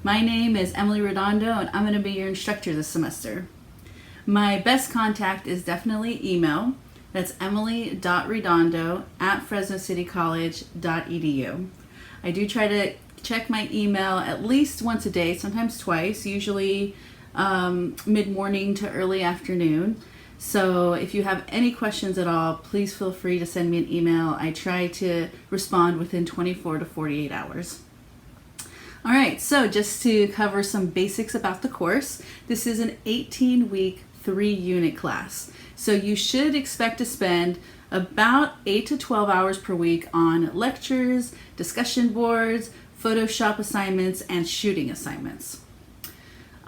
My name is Emily Redondo, and I'm going to be your instructor this semester. My best contact is definitely email. That's emily.redondo@fresnocitycollege.edu. I do try to check my email at least once a day, sometimes twice, usually mid-morning to early afternoon. So if you have any questions at all, please feel free to send me an email. I try to respond within 24 to 48 hours. All right, so just to cover some basics about the course, this is an 18-week, 3-unit class. So you should expect to spend about 8 to 12 hours per week on lectures, discussion boards, Photoshop assignments, and shooting assignments.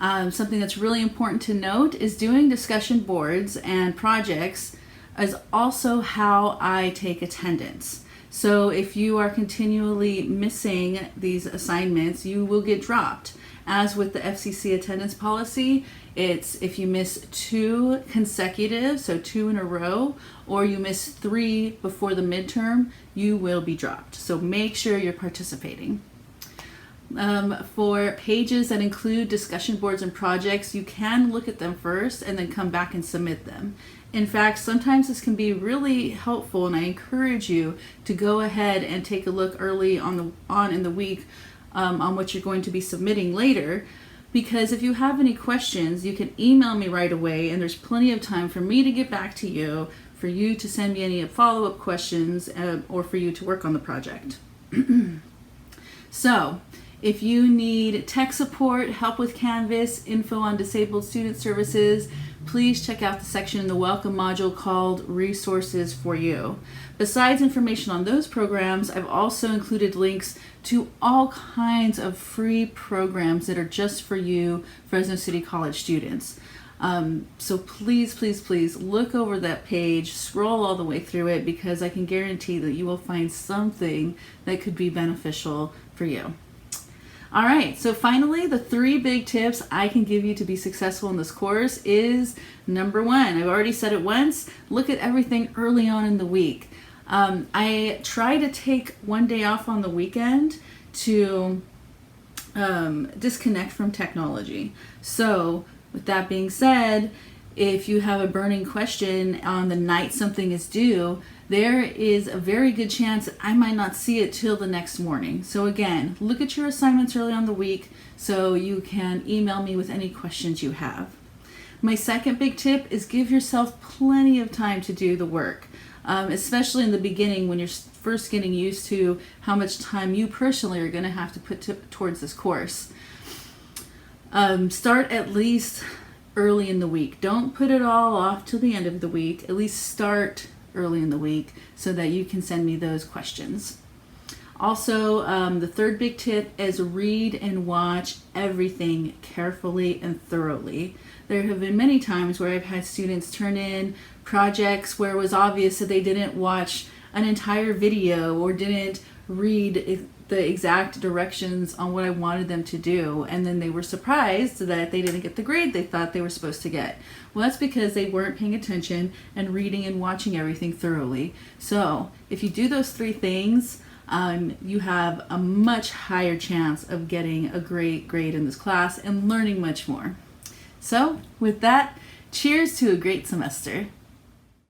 Something that's really important to note is doing discussion boards and projects is also how I take attendance. So if you are continually missing these assignments, you will get dropped. As with the FCC attendance policy, it's if you miss 2 consecutive, so 2 in a row, or you miss 3 before the midterm, you will be dropped. So make sure you're participating. For pages that include discussion boards and projects, you can look at them first and then come back and submit them. In fact, sometimes this can be really helpful, and I encourage you to go ahead and take a look early on in the week on what you're going to be submitting later, because if you have any questions, you can email me right away, and there's plenty of time for me to get back to you, for you to send me any follow-up questions, or for you to work on the project. So, if you need tech support, help with Canvas, info on disabled student services, please check out the section in the welcome module called Resources for You. Besides information on those programs, I've also included links to all kinds of free programs that are just for you, Fresno City College students. So please, please, please look over that page, scroll all the way through it, because I can guarantee that you will find something that could be beneficial for you. All right, so finally, the 3 big tips I can give you to be successful in this course is, number 1, I've already said it once, look at everything early on in the week. I try to take one day off on the weekend to disconnect from technology. So with that being said, if you have a burning question on the night something is due, there is a very good chance I might not see it till the next morning. So again, look at your assignments early on the week so you can email me with any questions you have. My second big tip is give yourself plenty of time to do the work, especially in the beginning when you're first getting used to how much time you personally are going to have to put towards this course. Start at least early in the week. Don't put it all off till the end of the week. At least start early in the week so that you can send me those questions. Also, the third big tip is read and watch everything carefully and thoroughly. There have been many times where I've had students turn in projects where it was obvious that they didn't watch an entire video or didn't read the exact directions on what I wanted them to do, and then they were surprised that they didn't get the grade they thought they were supposed to get. Well, that's because they weren't paying attention and reading and watching everything thoroughly. So if you do those 3 things, you have a much higher chance of getting a great grade in this class and learning much more. So with that, cheers to a great semester.